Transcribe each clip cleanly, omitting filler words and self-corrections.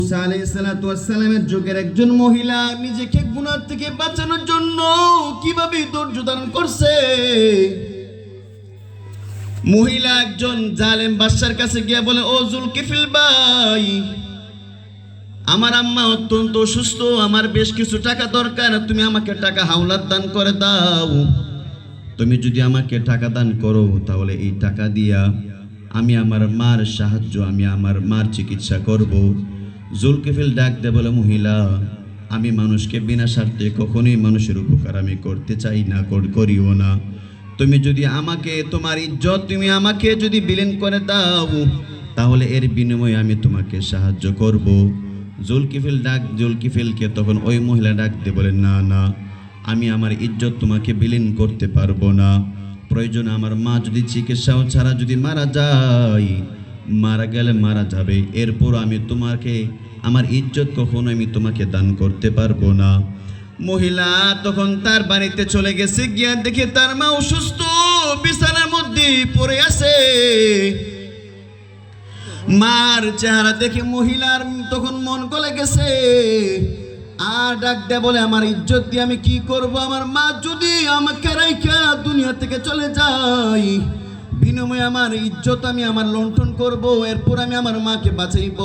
মুসা আলাইহিস সালাতু ওয়াস সালামের যুগের একজন মহিলা নিজেকে গুনাহ থেকে বাঁচানোর জন্য কিভাবে ধৈর্য ধারণ করছে। মহিলা একজন জালেম বাদশার কাছে গিয়ে বলে, ও জুলকিফিল ভাই, আমার আম্মা অত্যন্ত অসুস্থ, আমার বেশ কিছু টাকা দরকার, তুমি আমাকে টাকা হাওলাত দান করে দাও। তুমি যদি আমাকে টাকা দান করো তাহলে এই টাকা দিয়া আমি আমার মার সাহায্য, আমি আমার মার চিকিৎসা করব। জুলকিফিল ডাক দে বলে, মহিলা, আমি মানুষকে বিনা স্বার্থে কখনোই মানুষের উপকার আমি করতে চাই না, করিও না। তুমি যদি আমাকে তোমার ইজ্জত তুমি আমাকে যদি বিলীন করে দাও তাহলে এর বিনিময়ে আমি তোমাকে সাহায্য করব। জুলকিফিলকে তখন ওই মহিলা ডাক দিয়ে বলে, না না, আমি আমার ইজ্জত তোমাকে বিলীন করতে পারবো না। প্রয়োজন আমার মা যদি চিকিৎসাও ছাড়া যদি মারা যায়, মারা গেলে মারা যাবে, এরপর আমি তোমাকে আমার ইজ্জত কখনো আমি তোমাকে দান করতে পারবো না। মহিলা তখন তার বাড়িতে চলে গেছে, গিয়া দেখে তার মা অসুস্থ, বিছানার মধ্যে পড়ে আছে। মার চেহারা দেখে মহিলার তখন মন গলে গেছে, আর ডাক দেয়া বলে, আমার ইজ্জত দিয়ে আমি কি করব? আমার মা যদি আমাকে রাইখা দুনিয়া থেকে চলে যায়, বিনিময়ে আমার ইজ্জত আমি আমার লুণ্ঠন করব, এরপর আমি আমার মাকে বাঁচাইব।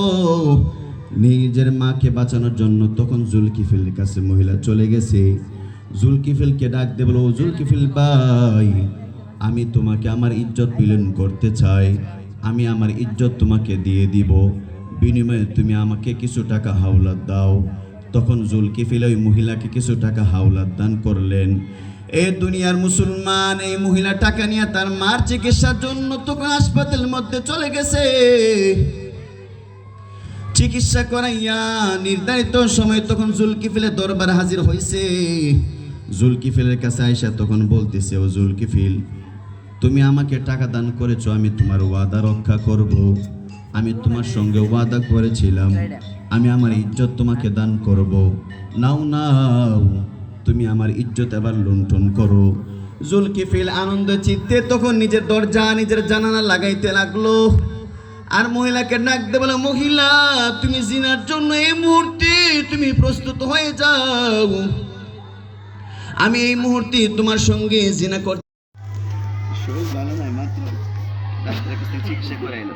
নিজের মাকে বাঁচানোর জন্য তখন জুলকিফিলের কাছে মহিলা চলে গেছে। জুলকিফিলকে ডাক দিয়ে বলো, ও জুলকিফিল ভাই, আমি তোমাকে আমার ইজ্জত বিলীন করতে চাই, আমি আমার ইজ্জত তোমাকে দিয়ে দিব, বিনিময়ে তুমি আমাকে কিছু টাকা হাওলাত দাও। তখন জুলকিফিল ওই মহিলাকে কিছু টাকা হাওলাত দান করলেন। এই দুনিয়ার মুসলমান এই মহিলা টাকা নিয়ে তার মার চিকিৎসার জন্য তখন হাসপাতালের মধ্যে চলে গেছে। চিকিৎসা করাইয়া নির্ধারিত সময় তখন জুলকিফিলের দরবারে হাজির হয়েছে। জুলকিফিলের কাছে আয়েশা তখন বলতেছে, ও জুলকিফিল, তুমি আমাকে টাকা দান করেছো, আমি তোমার ওয়াদা রক্ষা করব। আমি তোমার সঙ্গে ওয়াদা করেছিলাম আমি আমার ইজ্জত তোমাকে দান করব। নাও নাও, তুমি আমার ইজ্জত এবার লুণ্ঠন করো। জুলকিফিল আনন্দ চিত্তে তখন নিজের দরজা নিজের জানালা লাগাইতে লাগলো, আর মহিলাকে ডাক দে বলে, মহিলা, তুমি জিনার জন্য এই মুহূর্তে তুমি প্রস্তুত হয়ে যাও, আমি এই মুহূর্তে তোমার সঙ্গে জিনা করতে। শরীর ভালো নাই, মাত্র ডাক্তারের কাছে চিকিৎসা করাইলো।